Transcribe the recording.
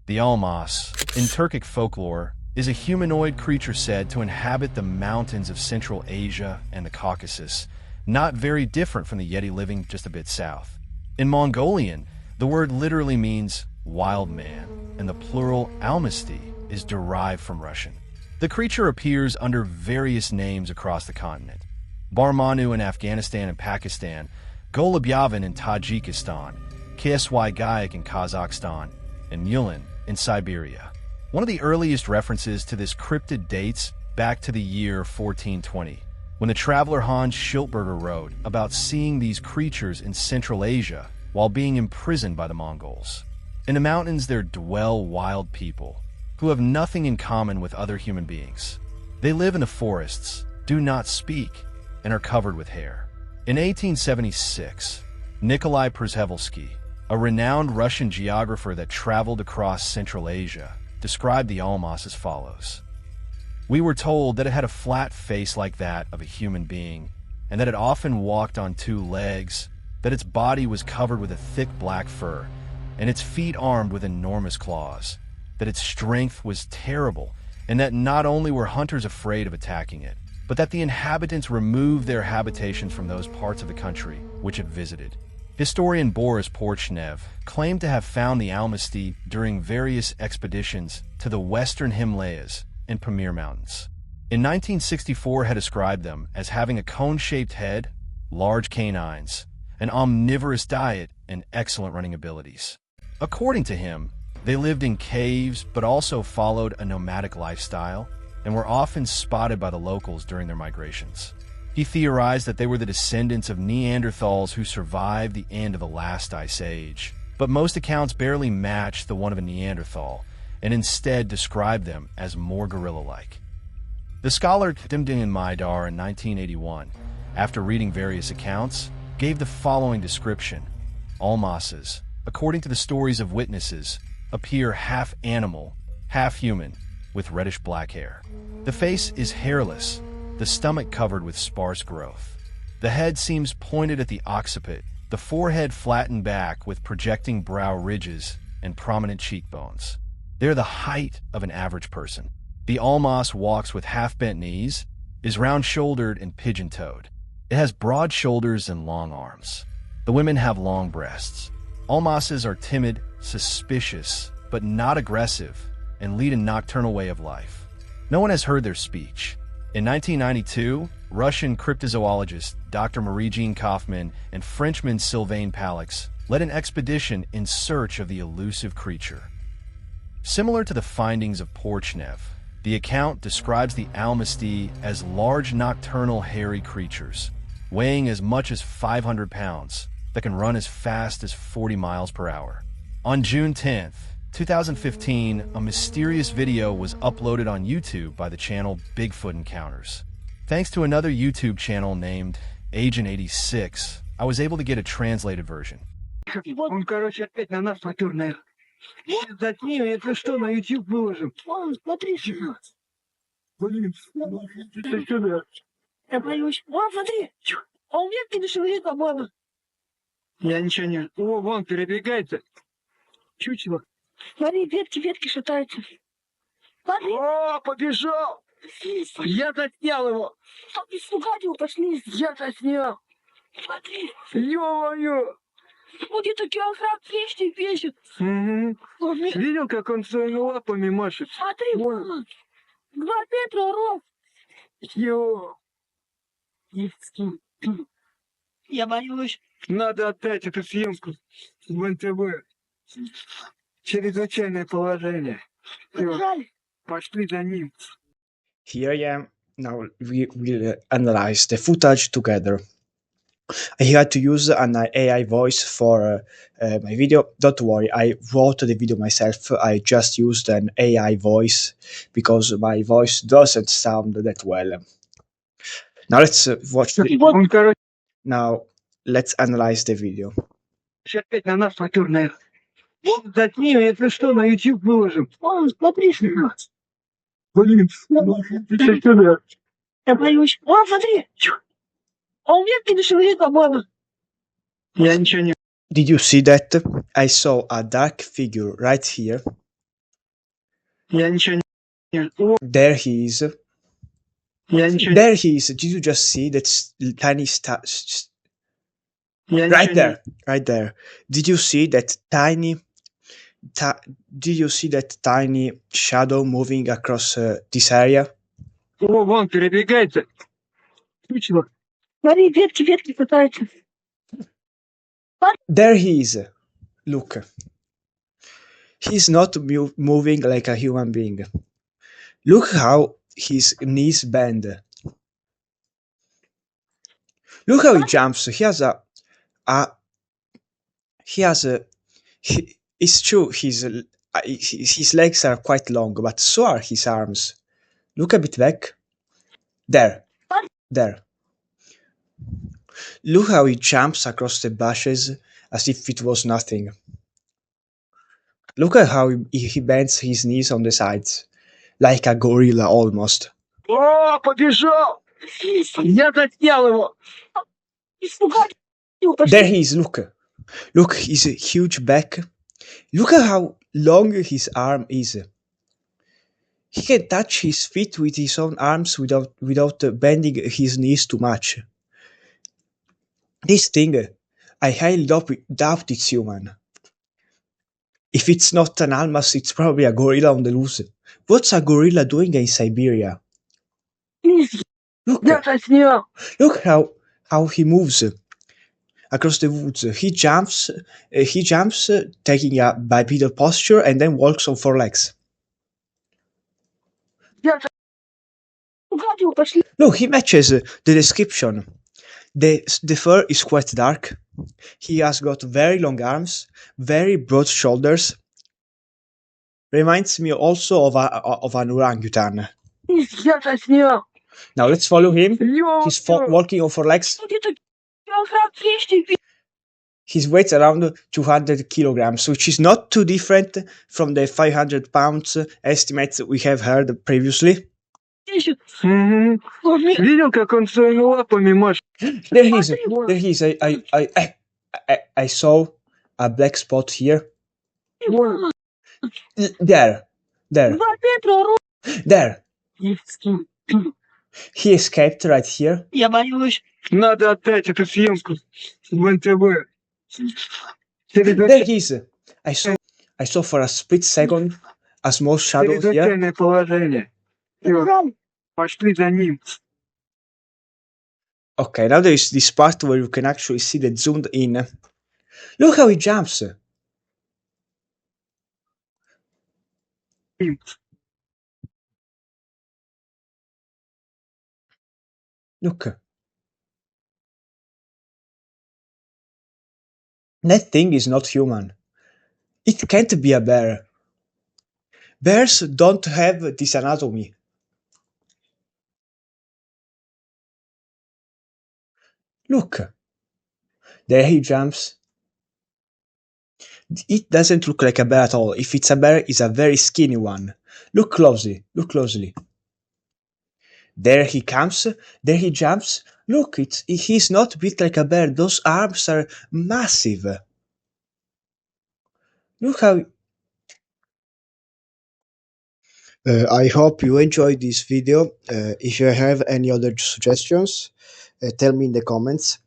The Almas, in Turkic folklore, is a humanoid creature said to inhabit the mountains of Central Asia and the Caucasus, not very different from the Yeti living just a bit south. In Mongolian, the word literally means wild man, and the plural Almasty is derived from Russian. The creature appears under various names across the continent. Barmanu in Afghanistan and Pakistan, Golubyavin in Tajikistan, Ksy Gayak in Kazakhstan, and Yulin in Siberia. One of the earliest references to this cryptid dates back to the year 1420, when the traveler Hans Schiltberger wrote about seeing these creatures in Central Asia while being imprisoned by the Mongols. In the mountains there dwell wild people who have nothing in common with other human beings. They live in the forests, do not speak, and are covered with hair. In 1876, Nikolai Przhevelsky, a renowned Russian geographer that traveled across Central Asia, described the Almas as follows. We were told that it had a flat face like that of a human being, and that it often walked on two legs, that its body was covered with a thick black fur, and its feet armed with enormous claws, that its strength was terrible, and that not only were hunters afraid of attacking it, but that the inhabitants removed their habitations from those parts of the country which it visited. Historian Boris Porchnev claimed to have found the Almasty during various expeditions to the western Himalayas and Pamir Mountains. In 1964 had described them as having a cone-shaped head, large canines, an omnivorous diet, and excellent running abilities. According to him, they lived in caves but also followed a nomadic lifestyle and were often spotted by the locals during their migrations. He theorized that they were the descendants of Neanderthals who survived the end of the last ice age, but most accounts barely match the one of a Neanderthal, and instead describe them as more gorilla-like. The scholar Dimdin Maidar in 1981, after reading various accounts, gave the following description. Almases, according to the stories of witnesses, appear half animal, half human, with reddish-black hair. The face is hairless, the stomach covered with sparse growth. The head seems pointed at the occiput, the forehead flattened back with projecting brow ridges and prominent cheekbones. They're the height of an average person. The Almas walks with half-bent knees, is round-shouldered and pigeon-toed. It has broad shoulders and long arms. The women have long breasts. Almases are timid, suspicious, but not aggressive, and lead a nocturnal way of life. No one has heard their speech. In 1992, Russian cryptozoologist Dr. Marie-Jeanne Kaufman and Frenchman Sylvain Palix led an expedition in search of the elusive creature. Similar to the findings of Porchnev, the account describes the Almasty as large nocturnal hairy creatures, weighing as much as 500 pounds, that can run as fast as 40 miles per hour. On June 10th, 2015, a mysterious video was uploaded on YouTube by the channel Bigfoot Encounters. Thanks to another YouTube channel named Agent 86, I was able to get a translated version. Он, короче, опять на нас натер, наверное. Затми, это что, на YouTube выложим? Вон, смотри. Блин, ты сюда. Я боюсь. Вон, смотри. Он ветки дошевелит, по-моему. Я ничего не... О, вон, передвигается. Чучело. Смотри, ветки шатаются. Смотри. О, побежал! Я заснял его! Чтоб испугать его, пошли. Я заснял! Смотри. Ё-моё! Вот где-то килограмм 200 весит. Угу. Видел, как он своими лапами машет? Смотри, Вон. 2 метра рост. Ё! Я боюсь. Надо отдать эту съемку в НТВ. Чрезвычайное положение. Всё, Жаль. пошли за ним. Here I am. Now we will analyze the footage together. I had to use an AI voice for my video. Don't worry, I wrote the video myself. I just used an AI voice because my voice doesn't sound that well. Now let's watch the... Он, короче, Now let's analyze the video. опять на нас натер, наверное. Вон, затми, это что, на YouTube выложим? Вон, смотри. Блин, ты сюда. Я боюсь. Вон, смотри. Он ветки дошевелит, по-моему. Я ничего не... Did you see that? I saw a dark figure right here. Я ничего не... О, There he is. я ничего... There he is. Did you just see that tiny Я right ничего не... there? Right there. Did you see that tiny? Did you see that tiny shadow moving across this area? О, вон, передвигается. Чучело. Смотри, ветки пытаются. There he is. Look. He's not moving like a human being. Look how his knees bend. Look how he jumps. He has a it's true his legs are quite long, but so are his arms. Look a bit back. There. Look how he jumps across the bushes as if it was nothing. Look at how he bends his knees on the sides, like a gorilla almost. О, побежал! Я заснял его! Испугать. There he is, look. Look, his huge back. Look at how long his arm is. He can touch his feet with his own arms without bending his knees too much. This thing, I highly doubt it's human. If it's not an Almas, it's probably a gorilla on the loose. What's a gorilla doing in Siberia? Look, Я заснял! look how he moves across the woods. He jumps, taking a bipedal posture, and then walks on four legs. Я Испугать его пошли. Look, he matches the description. The fur is quite dark. He has got very long arms, very broad shoulders. Reminds me also of an orangutan. Я заснял! Now let's follow him. Ё, He's walking on four legs. Где-то килограмм 200. His weight's around 200 kilograms, which is not too different from the 500 pounds estimates we have heard previously. Мгм. Видел, как он своими лапами машет? There he is. There he is. I saw a black spot here. Вон. There. 2 метра. There. He escaped right here. Я боюсь. Надо опять эту съемку в НТВ. There he is. I saw for a split second a small shadow here. Чрезвычайное положение. Всё, пошли за ним. Okay, now there is this part where you can actually see the zoomed in. Look how he jumps. Look. That thing is not human. It can't be a bear. Bears don't have this anatomy. Look. There he jumps. It doesn't look like a bear at all. If it's a bear, it's a very skinny one. Look closely. Look closely. There he comes. There he jumps. Look, he's not built like a bear. Those arms are massive. Look how... I hope you enjoyed this video. If you have any other suggestions, tell me in the comments.